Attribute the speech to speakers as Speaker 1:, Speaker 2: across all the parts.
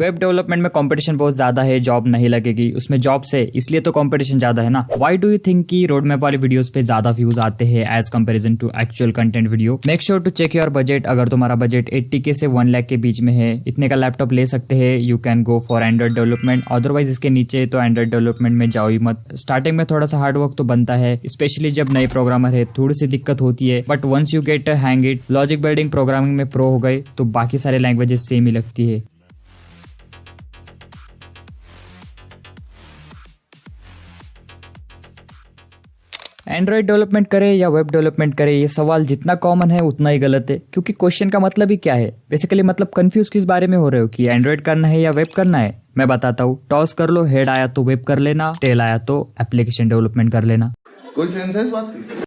Speaker 1: Web development में competition बहुत ज्यादा है, जॉब नहीं लगेगी उसमें जॉब से, इसलिए तो कंपटीशन ज्यादा है ना। व्हाई डू यू थिंक कि रोड मैप वाली वीडियोस पे ज्यादा व्यूज आते हैं as comparison to actual content video? Make sure to check your budget. अगर तुम्हारा बजट 80K से 1 लाख के बीच में है, इतने का लैपटॉप ले सकते हैं, you can go for Android development. Otherwise इसके नीचे तो एंड्रॉइड डेवलपमेंट में जाओ ही मत। स्टार्टिंग में थोड़ा सा हार्ड वर्क तो बनता है, स्पेशली जब नए प्रोग्रामर है, थोड़ी सी दिक्कत होती है, but once you get hang it, logic building programming में प्रो हो गए तो बाकी सारे लैंग्वेजेस सेम ही लगती है। एंड्रॉइड डेवलपमेंट करे या वेब डेवलपमेंट करे, ये सवाल जितना कॉमन है उतना ही गलत है, क्योंकि क्वेश्चन का मतलब ही क्या है बेसिकली। मतलब कंफ्यूज किस बारे में हो रहे हो कि एंड्रॉइड करना है या वेब करना है? मैं बताता हूँ, टॉस कर लो, हेड आया तो वेब कर लेना, टेल आया तो एप्लीकेशन डेवलपमेंट कर लेना।
Speaker 2: कोई सेंस है इस बात की?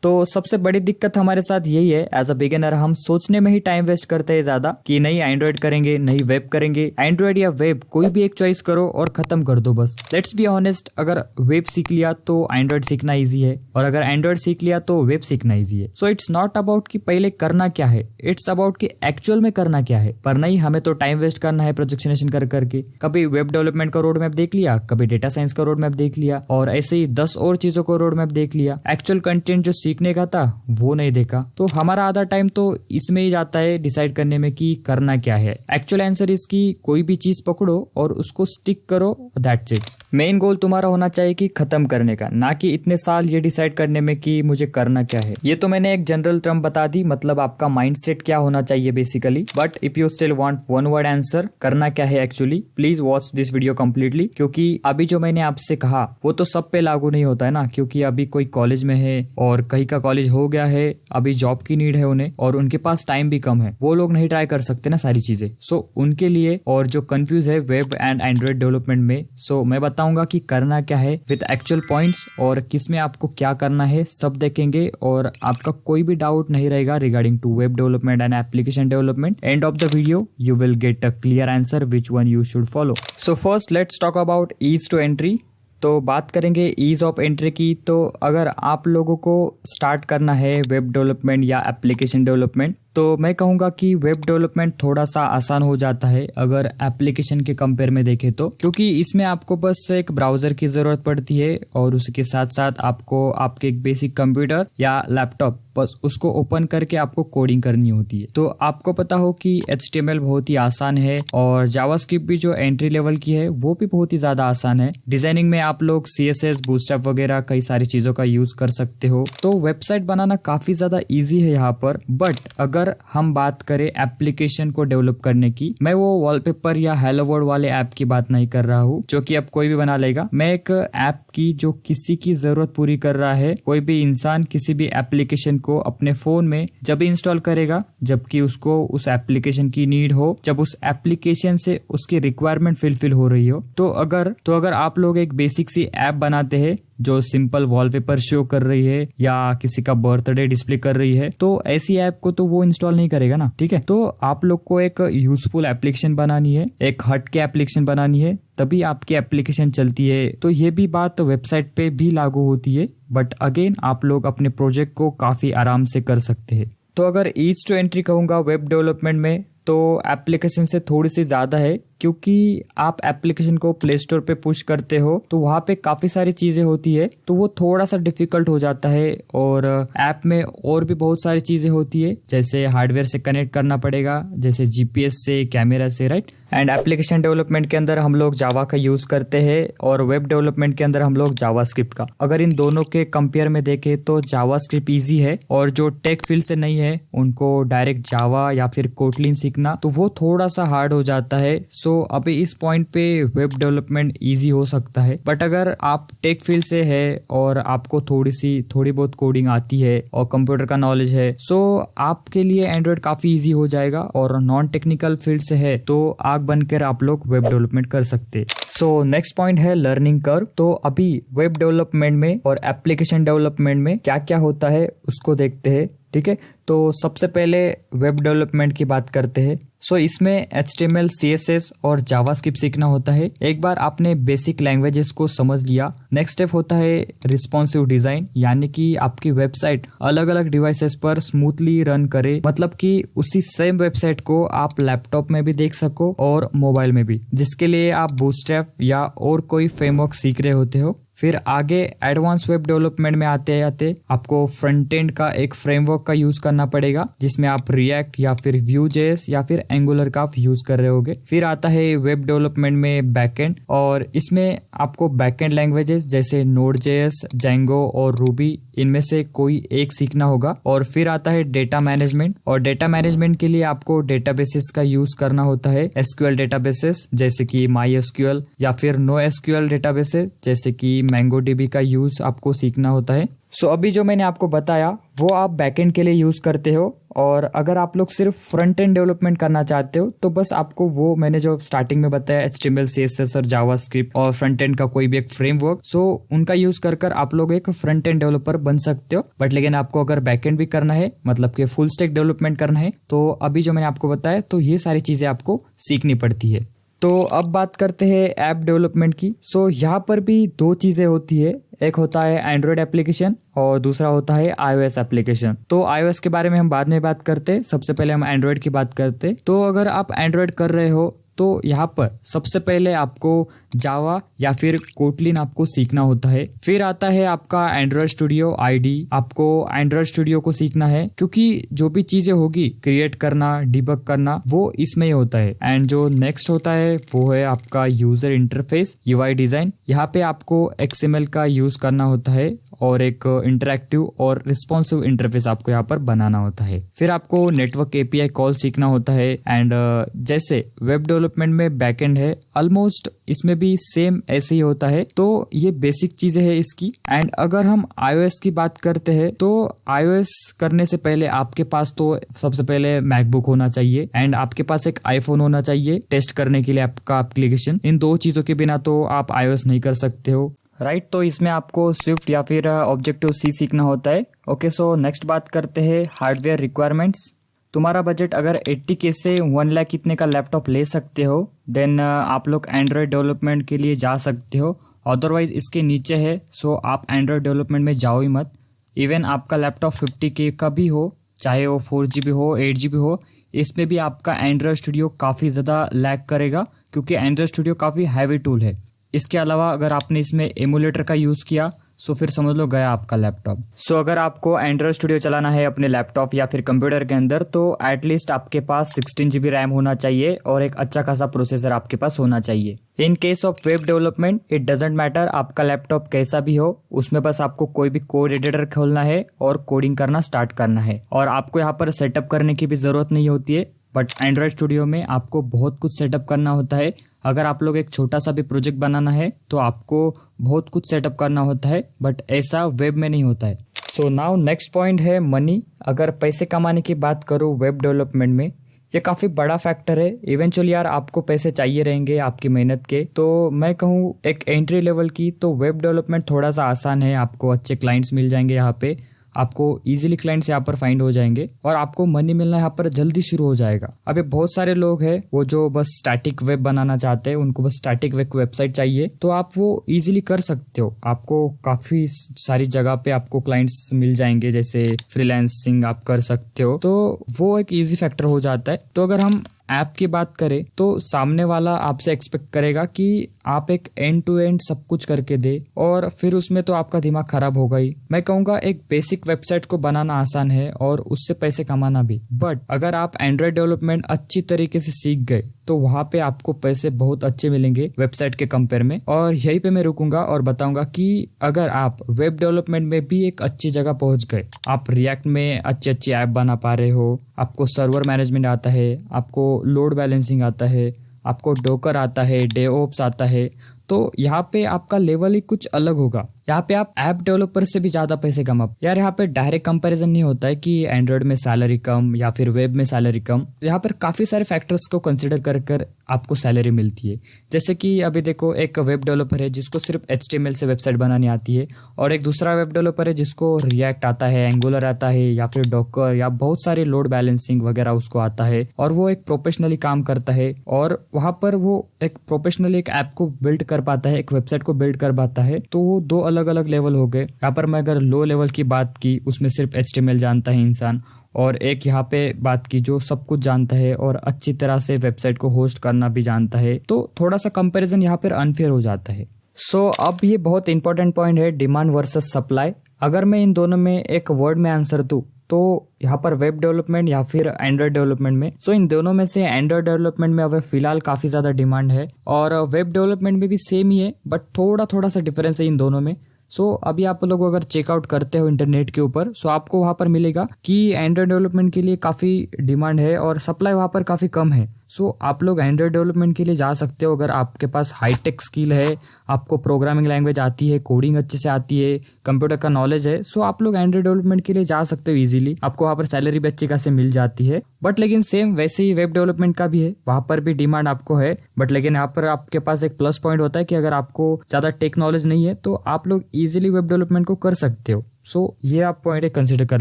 Speaker 1: तो सबसे बड़ी दिक्कत हमारे साथ यही है, एज अ बिगिनर हम सोचने में ही टाइम वेस्ट करते हैं ज्यादा कि नहीं एंड्रॉइड करेंगे, नहीं वेब करेंगे। एंड्रॉइड या वेब कोई भी एक चॉइस करो और खत्म कर दो बस। लेट्स बी ऑनेस्ट, अगर वेब सीख लिया तो एंड्रॉइड सीखना इजी है, और अगर एंड्रॉइड सीख लिया तो वेब सीखना इजी है। सो इट्स नॉट अबाउट कि पहले करना क्या है, इट्स अबाउट कि एक्चुअल में करना क्या है। पर नहीं, हमें तो टाइम वेस्ट करना है प्रोजेक्शनेशन कर करके। कभी वेब डेवलपमेंट का रोड मैप देख लिया, कभी डेटा साइंस का रोड मैप देख लिया, और ऐसे ही 10 और चीजों को रोड मैप देख लिया। एक्चुअल कंटेंट जो सीखने का था वो नहीं देखा। तो हमारा आधा टाइम तो इसमें ही जाता है डिसाइड करने में कि करना क्या है। एक्चुअल आंसर इसकी, कोई भी चीज पकड़ो और उसको स्टिक करो, दैट्स इट। मेन गोल तुम्हारा होना चाहिए कि खत्म करने का, ना कि इतने साल ये डिसाइड करने में कि मुझे करना क्या है। ये तो मैंने एक जनरल टर्म बता दी, मतलब आपका माइंडसेट क्या होना चाहिए basically. But if you still want one word answer करना क्या है actually, please watch this video completely, क्योंकि अभी जो मैंने आपसे कहा वो तो सब पे लागू नहीं होता है ना। क्योंकि अभी कोई कॉलेज में है और कहीं का कॉलेज हो गया है, अभी जॉब की नीड है उन्हें, और उनके पास टाइम भी कम है, वो लोग नहीं ट्राई कर सकते ना सारी चीजें। सो उनके लिए, और जो कंफ्यूज है वेब एंड एंड्रॉइड डेवलपमेंट में, सो मैं बताऊंगा कि करना क्या है विद एक्चुअल पॉइंट्स, और किस में आपको क्या करना है सब देखेंगे, और आपका कोई भी डाउट नहीं रहेगा regarding to web development and application development. End of the video you will get a clear answer which one you should follow. So first let's talk about ease to entry. तो बात करेंगे ease of entry की। तो अगर आप लोगों को start करना है वेब डेवलपमेंट या एप्लीकेशन डेवलपमेंट, तो मैं कहूँगा कि वेब डेवलपमेंट थोड़ा सा आसान हो जाता है अगर एप्लीकेशन के कंपेयर में देखें तो, क्योंकि इसमें आपको बस एक ब्राउजर की जरूरत पड़ती है, और उसके साथ साथ आपको आपके एक बेसिक कंप्यूटर या लैपटॉप बस उसको ओपन करके आपको कोडिंग करनी होती है। तो आपको पता हो कि HTML बहुत ही आसान है, और जावास्क्रिप्ट भी जो एंट्री लेवल की है वो भी बहुत ही ज्यादा आसान है। डिजाइनिंग में आप लोग CSS, बूटस्ट्रैप वगैरह कई सारी चीजों का यूज कर सकते हो। तो वेबसाइट बनाना काफी ज्यादा ईजी है यहाँ पर। बट अगर हम बात करें एप्लीकेशन को डेवलप करने की, मैं वो वॉलपेपर या हेलो वर्ल्ड वाले ऐप की बात नहीं कर रहा हूँ जो कि अब कोई भी बना लेगा। मैं एक ऐप की जो किसी की जरूरत पूरी कर रहा है, कोई भी इंसान किसी भी एप्लीकेशन को अपने फोन में जब इंस्टॉल करेगा, जबकि उसको उस एप्लीकेशन की नीड हो, जब उस एप्लीकेशन से उसकी रिक्वायरमेंट फुलफिल हो रही हो। तो अगर आप लोग एक बेसिक सी ऐप बनाते हैं जो सिंपल वॉलपेपर शो कर रही है या किसी का बर्थडे डिस्प्ले कर रही है, तो ऐसी ऐप को तो वो इंस्टॉल नहीं करेगा ना, ठीक है। तो आप लोग को एक यूजफुल एप्लीकेशन बनानी है, एक हटके एप्लीकेशन बनानी है, तभी आपकी एप्लीकेशन चलती है। तो ये भी बात वेबसाइट पे भी लागू होती है, बट अगेन आप लोग अपने प्रोजेक्ट को काफी आराम से कर सकते हैं। तो अगर ईज टू एंट्री कहूंगा वेब डेवलपमेंट में, तो एप्लीकेशन से थोड़ी सी ज्यादा है, क्योंकि आप एप्लीकेशन को प्ले स्टोर पे पुश करते हो तो वहाँ पे काफी सारी चीजें होती है, तो वो थोड़ा सा डिफिकल्ट हो जाता है। और ऐप में और भी बहुत सारी चीजें होती है, जैसे हार्डवेयर से कनेक्ट करना पड़ेगा, जैसे GPS से, कैमरा से, राइट। एंड एप्लीकेशन डेवलपमेंट के अंदर हम लोग जावा का यूज करते हैं, और वेब डेवलपमेंट के अंदर हम लोग जावास्क्रिप्ट का। अगर इन दोनों के कंपेयर में देखें तो जावास्क्रिप्ट इजी है, और जो टेक फील्ड से नहीं है उनको डायरेक्ट जावा या फिर कोटलिन सीखना तो वो थोड़ा सा हार्ड हो जाता है। सो अभी इस पॉइंट पे वेब डेवलपमेंट इजी हो सकता है। बट अगर आप टेक फील्ड से है और आपको थोड़ी बहुत कोडिंग आती है और कंप्यूटर का नॉलेज है, सो आपके लिए एंड्रॉइड काफी इजी हो जाएगा। और नॉन टेक्निकल फील्ड से है तो आग बनकर आप लोग वेब डेवलपमेंट कर सकते। सो नेक्स्ट पॉइंट है लर्निंग कर्व। तो अभी वेब डेवलपमेंट में और एप्लीकेशन डेवलपमेंट में क्या क्या होता है उसको देखते हैं, ठीक है। तो सबसे पहले वेब डेवलपमेंट की बात करते हैं। सो इसमें HTML, CSS और जावास्क्रिप्ट सीखना होता है। एक बार आपने बेसिक लैंग्वेजेस को समझ लिया, नेक्स्ट स्टेप होता है रिस्पॉन्सिव डिजाइन, यानी कि आपकी वेबसाइट अलग अलग डिवाइसेस पर स्मूथली रन करे, मतलब कि उसी सेम वेबसाइट को आप लैपटॉप में भी देख सको और मोबाइल में भी, जिसके लिए आप बूटस्ट्रैप या और कोई फ्रेमवर्क सीख रहे होते हो। फिर आगे एडवांस वेब डेवलपमेंट में आते आते आपको फ्रंट एंड का एक फ्रेमवर्क का यूज करना पड़ेगा, जिसमें आप रिएक्ट या फिर Vue.js या फिर एंगुलर का आप यूज कर रहे होगे। फिर आता है वेब डेवलपमेंट में बैकएंड, और इसमें आपको बैकएंड लैंग्वेजेस जैसे Node.js, Django और Ruby, इनमें से कोई एक सीखना होगा। और फिर आता है डेटा मैनेजमेंट, और डेटा मैनेजमेंट के लिए आपको डेटाबेसेस का यूज करना होता है। SQL डेटाबेसेस जैसे कि MySQL या फिर NoSQL डेटाबेसेस जैसे कि MongoDB का यूज आपको सीखना होता है। सो अभी जो मैंने आपको बताया वो आप बैकएंड के लिए यूज करते हो, और अगर आप लोग सिर्फ फ्रंट एंड डेवलपमेंट करना चाहते हो तो बस आपको वो मैंने जो स्टार्टिंग में बताया HTML, CSS और जावास्क्रिप्ट और फ्रंट एंड का कोई भी एक फ्रेमवर्क, सो उनका यूज कर आप लोग एक फ्रंट एंड डेवलपर बन सकते हो। बट लेकिन आपको अगर बैकएंड भी करना है, मतलब कि फुल स्टैक डेवलपमेंट करना है, तो अभी जो मैंने आपको बताया तो ये सारी चीजें आपको सीखनी पड़ती है। तो अब बात करते हैं ऐप डेवलपमेंट की। सो यहाँ पर भी दो चीज़ें होती है, एक होता है एंड्रॉयड एप्लीकेशन और दूसरा होता है iOS एप्लीकेशन। तो iOS के बारे में हम बाद में बात करते हैं, सबसे पहले हम एंड्रॉयड की बात करते हैं। तो अगर आप एंड्रॉयड कर रहे हो तो यहाँ पर सबसे पहले आपको जावा या फिर कोटलिन आपको सीखना होता है। फिर आता है आपका एंड्रॉयड स्टूडियो IDE, आपको एंड्रॉयड स्टूडियो को सीखना है, क्योंकि जो भी चीजें होगी क्रिएट करना, डिबग करना, वो इसमें ही होता है। एंड जो नेक्स्ट होता है वो है आपका यूजर इंटरफेस UI डिजाइन। यहाँ पे आपको XML का यूज करना होता है और एक इंटरैक्टिव और रिस्पॉन्सिव इंटरफेस आपको यहाँ पर बनाना होता है। फिर आपको नेटवर्क API कॉल सीखना होता है। एंड जैसे वेब डेवलपमेंट में बैकएंड है, ऑलमोस्ट इसमें भी सेम ऐसे ही होता है। तो ये बेसिक चीजें है इसकी। एंड अगर हम iOS की बात करते हैं तो iOS करने से पहले आपके पास तो सबसे पहले मैकबुक होना चाहिए एंड आपके पास एक iPhone होना चाहिए टेस्ट करने के लिए आपका एप्लीकेशन। इन दो चीजों के बिना तो आप iOS नहीं कर सकते हो, राइट। तो इसमें आपको स्विफ्ट या फिर Objective-C सीखना होता है। ओके, सो नेक्स्ट बात करते हैं हार्डवेयर रिक्वायरमेंट्स। तुम्हारा बजट अगर 80K से 1 लाख कितने का लैपटॉप ले सकते हो, देन आप लोग एंड्रॉयड डेवलपमेंट के लिए जा सकते हो। अदरवाइज इसके नीचे है, सो आप एंड्रॉयड डेवलपमेंट में जाओ ही मत। इवन आपका लैपटॉप 50K का भी हो, चाहे वो 4GB हो, 8GB हो, इसमें भी आपका एंड्रॉयड स्टूडियो काफ़ी ज़्यादा लैग करेगा, क्योंकि एंड्रॉयड स्टूडियो काफ़ी हैवी टूल है। इसके अलावा अगर आपने इसमें एमुलेटर का यूज़ किया सो फिर समझ लो गया आपका लैपटॉप। सो अगर आपको एंड्रॉयड स्टूडियो चलाना है अपने लैपटॉप या फिर कंप्यूटर के अंदर, तो एटलीस्ट आपके पास 16GB रैम होना चाहिए और एक अच्छा खासा प्रोसेसर आपके पास होना चाहिए। In case of web development it doesn't matter आपका लैपटॉप कैसा भी हो, उसमें बस आपको कोई भी कोड एडिटर खोलना है और कोडिंग करना स्टार्ट करना है, और आपको यहाँ पर सेटअप करने की भी ज़रूरत नहीं होती है। बट एंड्रॉयड स्टूडियो में आपको बहुत कुछ सेटअप करना होता है। अगर आप लोग एक छोटा सा भी प्रोजेक्ट बनाना है तो आपको बहुत कुछ सेटअप करना होता है, बट ऐसा वेब में नहीं होता है। सो नाउ नेक्स्ट पॉइंट है मनी। अगर पैसे कमाने की बात करूँ वेब डेवलपमेंट में, ये काफ़ी बड़ा फैक्टर है। इवेंचुअली यार आपको पैसे चाहिए रहेंगे आपकी मेहनत के। तो मैं कहूँ एक एंट्री लेवल की तो वेब डेवलपमेंट थोड़ा सा आसान है, आपको अच्छे क्लाइंट्स मिल जाएंगे, यहाँ पे आपको इजीली क्लाइंट्स यहाँ पर फाइंड हो जाएंगे और आपको मनी मिलना यहाँ पर जल्दी शुरू हो जाएगा। अभी बहुत सारे लोग हैं वो जो बस स्टैटिक वेब बनाना चाहते हैं, उनको बस स्टैटिक वेबसाइट चाहिए, तो आप वो इजीली कर सकते हो। आपको काफी सारी जगह पे आपको क्लाइंट्स मिल जाएंगे, जैसे फ्रीलांसिंग आप कर सकते हो, तो वो एक इजी फैक्टर हो जाता है। तो अगर हम ऐप की बात करें तो सामने वाला आपसे एक्सपेक्ट करेगा कि आप एक एंड टू एंड सब कुछ करके दे, और फिर उसमें तो आपका दिमाग खराब होगा ही। मैं कहूँगा एक बेसिक वेबसाइट को बनाना आसान है और उससे पैसे कमाना भी, बट अगर आप एंड्रॉयड डेवलपमेंट अच्छी तरीके से सीख गए तो वहाँ पे आपको पैसे बहुत अच्छे मिलेंगे वेबसाइट के कंपेयर में। और यहीं पे मैं रुकूंगा और बताऊंगा कि अगर आप वेब डेवलपमेंट में भी एक अच्छी जगह पहुंच गए, आप रिएक्ट में अच्छी ऐप बना पा रहे हो, आपको सर्वर मैनेजमेंट आता है, आपको लोड बैलेंसिंग आता है, आपको डोकर आता है, डेवऑप्स आता है, तो यहाँ पे आपका लेवल ही कुछ अलग होगा। यहाँ पे आप ऐप डेवलपर से भी ज्यादा पैसे कमा। यार यहाँ पे डायरेक्ट कंपैरिजन नहीं होता है कि एंड्रॉइड में सैलरी कम या फिर वेब में सैलरी कम। यहाँ पर काफी सारे फैक्टर्स को कंसिडर कर आपको सैलरी मिलती है। जैसे कि अभी देखो, एक वेब डेवलपर है जिसको सिर्फ HTML से वेबसाइट बनानी आती है, और एक दूसरा वेब डेवलपर है जिसको रिएक्ट आता है, एंगुलर आता है, या फिर डॉकर या बहुत सारे लोड बैलेंसिंग वगैरह उसको आता है, और वो एक प्रोफेशनली काम करता है, और वहां पर वो एक प्रोफेशनली एक ऐप को बिल्ड कर पाता है, एक वेबसाइट को बिल्ड कर पाता है। तो वो दो अलग अलग लेवल हो गए। यहाँ पर मैं अगर लो लेवल की बात की, उसमें सिर्फ HTML जानता है इंसान, और एक यहाँ पे बात की जो सब कुछ जानता है और अच्छी तरह से वेबसाइट को होस्ट करना भी जानता है, तो थोड़ा सा कंपैरिजन यहाँ पर अनफेयर हो जाता है। सो अब ये बहुत इंपॉर्टेंट पॉइंट है, डिमांड वर्सेस सप्लाई। अगर मैं इन दोनों में एक वर्ड में आंसर दूं तो यहाँ पर वेब डेवलपमेंट या फिर एंड्रॉइड डेवलपमेंट में, सो इन दोनों में से एंड्रॉइड डेवलपमेंट में अभी फिलहाल काफी ज्यादा डिमांड है, और वेब डेवलपमेंट में भी सेम ही है, बट थोड़ा सा डिफरेंस है इन दोनों में। सो अभी आप लोग अगर चेकआउट करते हो इंटरनेट के ऊपर, सो आपको वहां पर मिलेगा कि एंड्रॉइड डेवलपमेंट के लिए काफी डिमांड है और सप्लाई वहां पर काफी कम है। सो आप लोग एंड्रॉइड डेवलपमेंट के लिए जा सकते हो अगर आपके पास हाईटेक स्किल है, आपको प्रोग्रामिंग लैंग्वेज आती है, कोडिंग अच्छे से आती है, कंप्यूटर का नॉलेज है। सो आप लोग एंड्रॉइड डेवलपमेंट के लिए जा सकते हो इजीली, आपको वहाँ पर सैलरी भी अच्छी खासी मिल जाती है। बट लेकिन सेम वैसे ही वेब डेवलपमेंट का भी है, वहाँ पर भी डिमांड आपको है, बट लेकिन यहाँ पर आपके पास एक प्लस पॉइंट होता है कि अगर आपको ज़्यादा टेक नॉलेज नहीं है तो आप लोग ईजिली वेब डेवलपमेंट को कर सकते हो। सो ये आप पॉइंट कंसिडर कर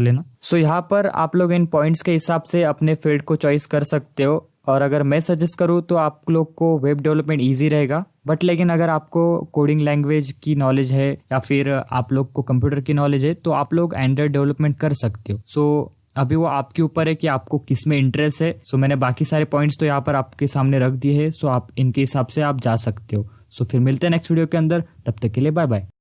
Speaker 1: लेना। सो यहाँ पर आप लोग इन पॉइंट्स के हिसाब से अपने फील्ड को चॉइस कर सकते हो, और अगर मैं सजेस्ट करूँ तो आप लोग को वेब डेवलपमेंट इजी रहेगा। बट लेकिन अगर आपको कोडिंग लैंग्वेज की नॉलेज है या फिर आप लोग को कंप्यूटर की नॉलेज है तो आप लोग एंड्रॉइड डेवलपमेंट कर सकते हो। सो अभी वो आपके ऊपर है कि आपको किस में इंटरेस्ट है। सो मैंने बाकी सारे पॉइंट्स तो यहाँ पर आपके सामने रख दिए हैं, सो आप इनके हिसाब से आप जा सकते हो। सो फिर मिलते हैं नेक्स्ट वीडियो के अंदर, तब तक के लिए बाय बाय।